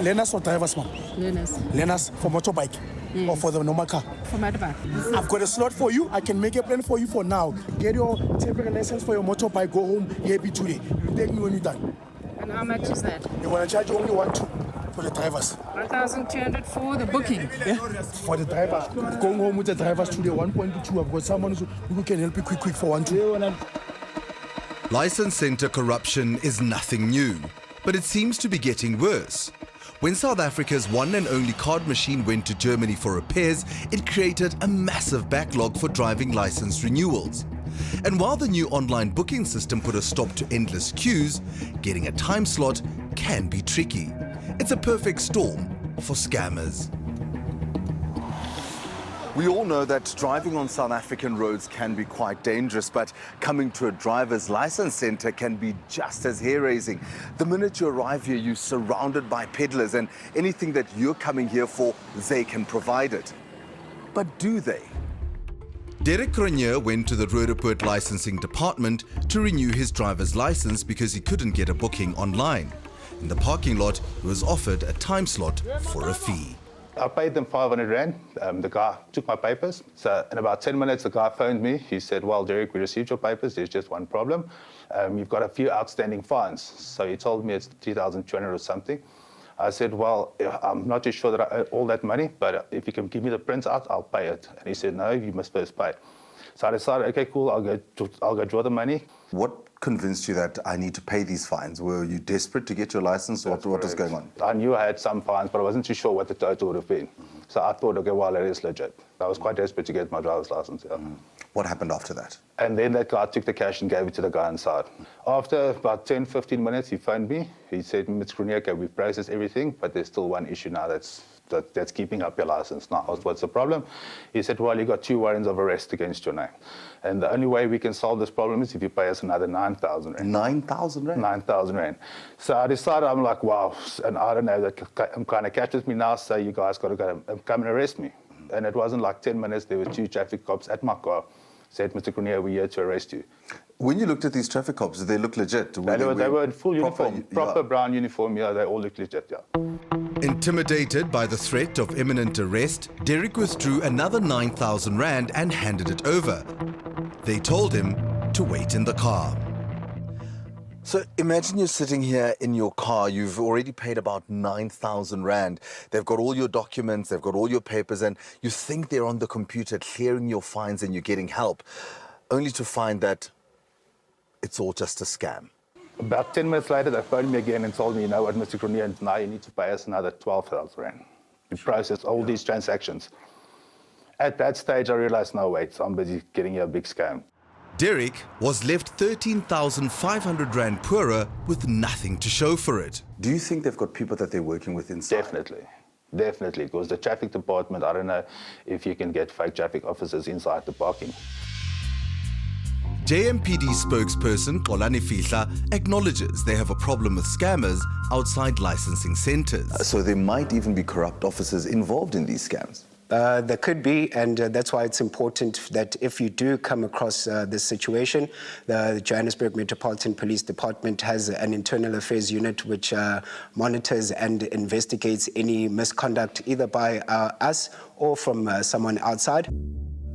Learners or drivers, ma'am? Learners. Learners for motorbike or for the normal car? For motorbike. I've got a slot for you. I can make a plan for you for now. Get your temporary license for your motorbike. Go home. Here be today. You take me when you're done. And how much is that? They want to charge you only 1,200 for the drivers. 1,200 for the booking. Yeah. For the drivers. Going home with the drivers today, 1.2. I've got someone who can help you quick for 1,200. License center corruption is nothing new, but it seems to be getting worse. When South Africa's one and only card machine went to Germany for repairs, it created a massive backlog for driving license renewals. And while the new online booking system put a stop to endless queues, getting a time slot can be tricky. It's a perfect storm for scammers. We all know that driving on South African roads can be quite dangerous, but coming to a driver's license center can be just as hair-raising. The minute you arrive here, you're surrounded by peddlers, and anything that you're coming here for, they can provide it. But do they? 𝗀𝗫𝗃 went to the 𝗀𝗏𝗃 licensing department to renew his driver's license because he couldn't get a booking online. In the parking lot, he was offered a time slot for a fee. I paid them 500 Rand. The guy took my papers. So in about 10 minutes, the guy phoned me. He said, well, Derek, we received your papers. There's just one problem. You've got a few outstanding fines. So he told me it's 3,200 or something. I said, well, I'm not too sure that I owe all that money, but if you can give me the printout, I'll pay it. And he said, no, you must first pay. So I decided, okay, cool, I'll go draw the money. What convinced you that I need to pay these fines? Were you desperate to get your license? What was going on? I knew I had some fines, but I wasn't too sure what the total would have been. So I thought, okay, well, it is legit. I was quite desperate to get my driver's license, yeah. What happened after that? And then that guy took the cash and gave it to the guy inside. After about 10, 15 minutes, he phoned me. He said, Mr. Kruniaka, we've processed everything, but there's still one issue now that's keeping up your license. Now, what's the problem? He said, well, you got 2 warrants of arrest against your name. And the only way we can solve this problem is if you pay us another 9,000 Rand. 9,000 Rand? 9,000 Rand. So I decided, I'm like, wow, and I don't know, that kind of catches me now, so you guys got to come and arrest me. And it wasn't like 10 minutes, there were 2 traffic cops at my car. Said, Mr. Kruniaka, we're here to arrest you. When you looked at these traffic cops, did they look legit? They were in full uniform, proper brown uniform, yeah, they all looked legit, yeah. Intimidated by the threat of imminent arrest, Derek withdrew another 9,000 Rand and handed it over. They told him to wait in the car. So imagine you're sitting here in your car, you've already paid about 9,000 Rand. They've got all your documents, they've got all your papers, and you think they're on the computer clearing your fines and you're getting help, only to find that it's all just a scam. About 10 minutes later, they phoned me again and told me, you know what, Mr. Kruniaka, now you need to pay us another 12,000 Rand. We processed all these transactions. At that stage, I realized, no, wait, somebody's getting here a big scam. Derek was left 13,500 Rand poorer with nothing to show for it. Do you think they've got people that they're working with inside? Definitely. Definitely, because the traffic department, I don't know if you can get fake traffic officers inside the parking. JMPD spokesperson 𝗀𝗀𝗶𝗀𝗆 acknowledges they have a problem with scammers outside licensing centers. So there might even be corrupt officers involved in these scams? There could be, and that's why it's important that if you do come across this situation, the Johannesburg Metropolitan Police Department has an internal affairs unit which monitors and investigates any misconduct either by us or from someone outside.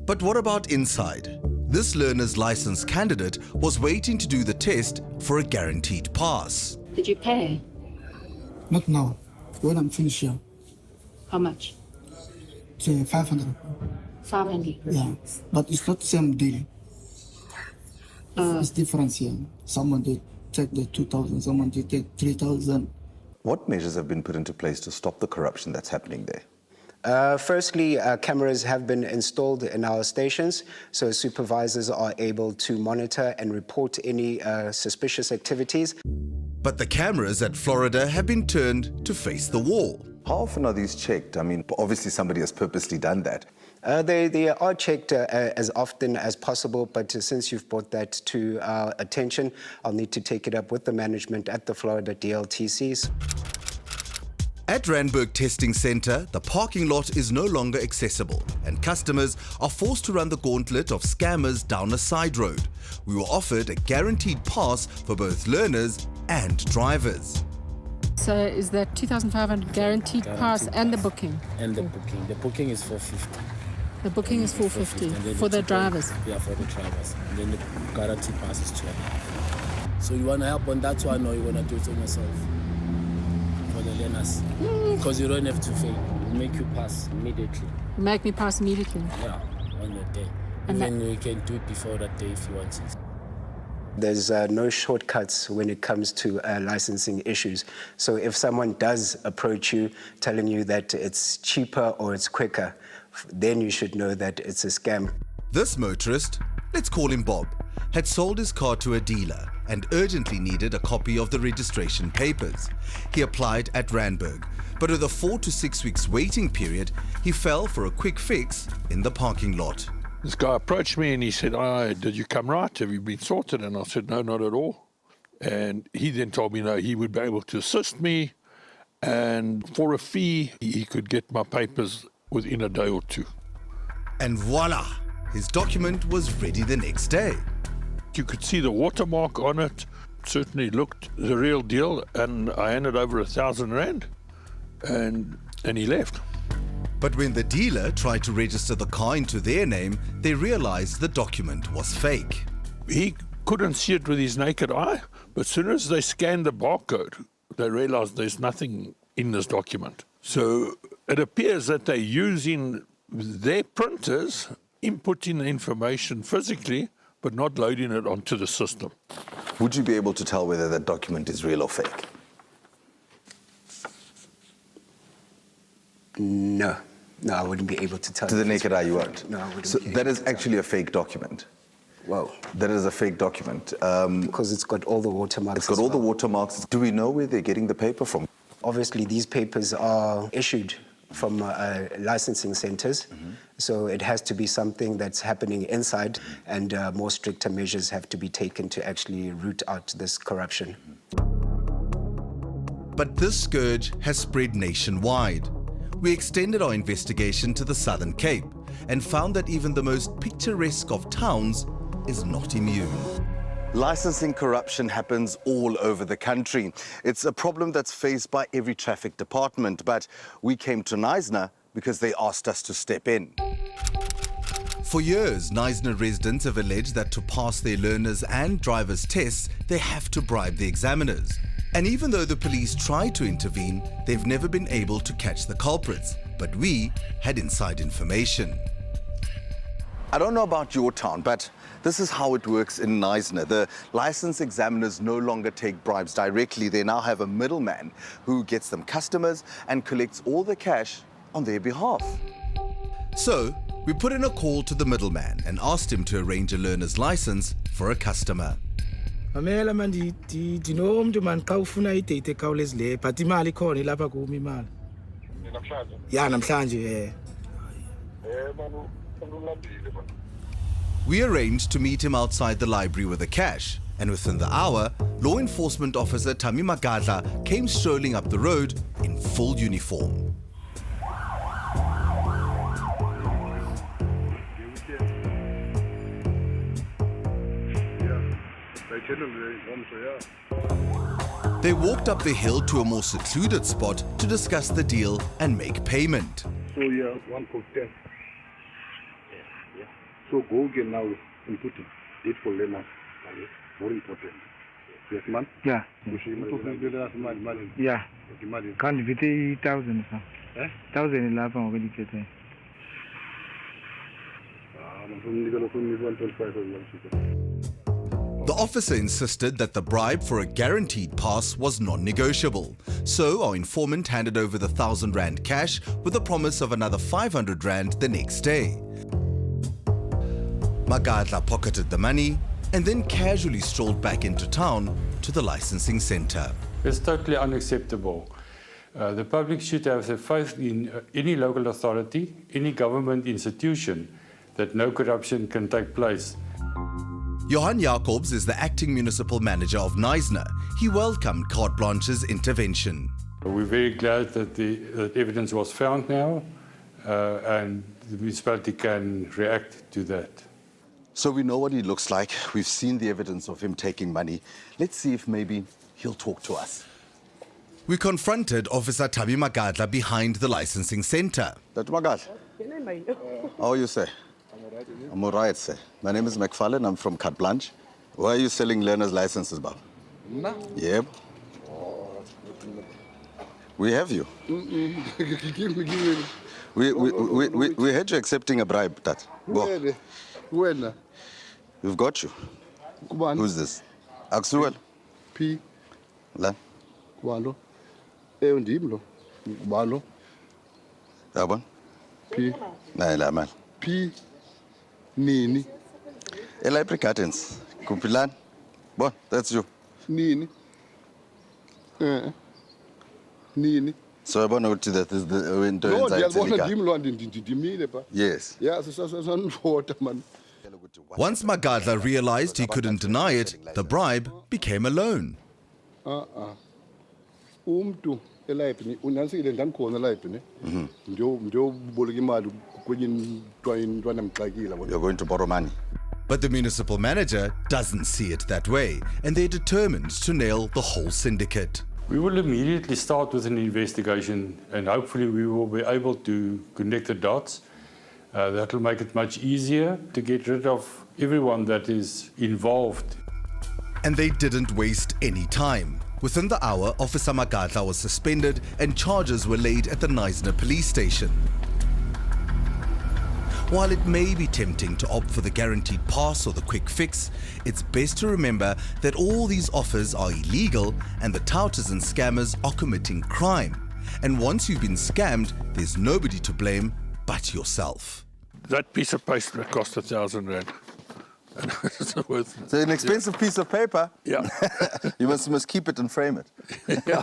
But what about inside? This learner's license candidate was waiting to do the test for a guaranteed pass. Did you pay? Not now. When I'm finished here. How much? 500. 500? Yeah, but it's not the same deal. It's different here. Someone did take the 2,000, someone did take 3,000. What measures have been put into place to stop the corruption that's happening there? Firstly, cameras have been installed in our stations, so supervisors are able to monitor and report any suspicious activities. But the cameras at Florida have been turned to face the wall. How often are these checked? I mean, obviously somebody has purposely done that. They are checked as often as possible, but since you've brought that to our attention, I'll need to take it up with the management at the Florida DLTCs. At Randburg Testing Centre, the parking lot is no longer accessible and customers are forced to run the gauntlet of scammers down a side road. We were offered a guaranteed pass for both learners and drivers. So is that 2,500 guaranteed pass and the booking? And the booking. The booking is 450. The booking is 450 for the drivers? Yeah, for the drivers. And then the guarantee pass is 200. So you want to help on that one, or you want to do it on yourself? For the learners. Because you don't have to fail. We make you pass immediately. You make me pass immediately? Yeah, on the day. And Even we can do it before that day if you want it. There's no shortcuts when it comes to licensing issues. So if someone does approach you telling you that it's cheaper or it's quicker, then you should know that it's a scam. This motorist, let's call him Bob, had sold his car to a dealer and urgently needed a copy of the registration papers. He applied at Randburg, but with a 4 to 6 weeks waiting period, he fell for a quick fix in the parking lot. This guy approached me and he said, did you come right? Have you been sorted? And I said, no, not at all. And he then told me, no, he would be able to assist me. And for a fee, he could get my papers within a day or two. And voila, his document was ready the next day. You could see the watermark on it. Certainly looked the real deal. And I handed over 1,000 rand and he left. But when the dealer tried to register the car into their name, they realized the document was fake. He couldn't see it with his naked eye, but as soon as they scanned the barcode, they realized there's nothing in this document. So it appears that they're using their printers, inputting the information physically, but not loading it onto the system. Would you be able to tell whether that document is real or fake? No. No, I wouldn't be able to tell. To the naked eye, you won't? No, I wouldn't. So be able that is to tell. actually a fake document? Wow. That is a fake document. Because it's got all the watermarks. It's got all the watermarks. Do we know where they're getting the paper from? Obviously, these papers are issued from licensing centers. So it has to be something that's happening inside, and more stricter measures have to be taken to actually root out this corruption. But this scourge has spread nationwide. We extended our investigation to the Southern Cape and found that even the most picturesque of towns is not immune. Licensing corruption happens all over the country. It's a problem that's faced by every traffic department, but we came to Knysna because they asked us to step in. For years, Knysna residents have alleged that to pass their learners and drivers' tests, they have to bribe the examiners. And even though the police tried to intervene, they've never been able to catch the culprits. But we had inside information. I don't know about your town, but this is how it works in Knysna. The license examiners no longer take bribes directly. They now have a middleman who gets them customers and collects all the cash on their behalf. So we put in a call to the middleman and asked him to arrange a learner's license for a customer. Mamela man dinomntu man xa ufuna idate ekhawulezileyo but imali ikhona ilapha kumi imali. Namhlanje? Ya namhlanje We arranged to meet him outside the library with the cash, and within the hour, law enforcement officer 𝗀𝗵𝗶𝘀𝗆 came strolling up the road in full uniform. They walked up the hill to a more secluded spot to discuss the deal and make payment. So yeah, 1 for 10. Yeah. So go again now and put it for learners. More important. Yes, man? Yeah. Yeah. Can't be 1,000. 1,000 lapha ngokudikhethe. The officer insisted that the bribe for a guaranteed pass was non-negotiable. So our informant handed over the 1,000 rand cash with a promise of another 500 rand the next day. 𝗀𝗶𝘀𝗆 pocketed the money and then casually strolled back into town to the licensing center. It's totally unacceptable. The public should have the faith in any local authority, any government institution, that no corruption can take place. Johan Jacobs is the acting municipal manager of Knysna. He welcomed Carte Blanche's intervention. We're very glad that that evidence was found now, and the municipality can react to that. So we know what he looks like. We've seen the evidence of him taking money. Let's see if maybe he'll talk to us. We confronted Officer 𝗶𝗵𝗶𝘀 behind the licensing center. Dr. Magadla, how are you, sir? I'm all right, sir. My name is McFarlane. I'm from Carte Blanche. Why are you selling learner's licenses, Bob? No. Yep. We have you. Give me. We had you accepting a bribe, Tat. When? We've got you. Kubani? Who's this? Aksuel? P. La? Kubalo? Ndimlo. Kubalo? Yabon? P. Nah, la man. P. Nini. Library curtains. Kumpilan. Bon, that's you. Nini. Nini. So I want to that is the window No, inside ndiyabona Silica. ndimile pa. Yes. Yeah, water man. Once Magadla realized he couldn't deny it, the bribe became a loan. Umntu elibrary unansikile ndandikhona elibrary njoboleka imali kwenye intwana mxakile. You're going to borrow money. But the municipal manager doesn't see it that way, and they're determined to nail the whole syndicate. We will immediately start with an investigation, and hopefully we will be able to connect the dots. That will make it much easier to get rid of everyone that is involved. And they didn't waste any time. Within the hour, Officer Magadla was suspended and charges were laid at the Knysna police station. While it may be tempting to opt for the guaranteed pass or the quick fix, it's best to remember that all these offers are illegal and the touters and scammers are committing crime. And once you've been scammed, there's nobody to blame but yourself. That piece of paper cost R1,000. It's worth it. So an expensive piece of paper. Yeah. You must keep it and frame it. Yeah.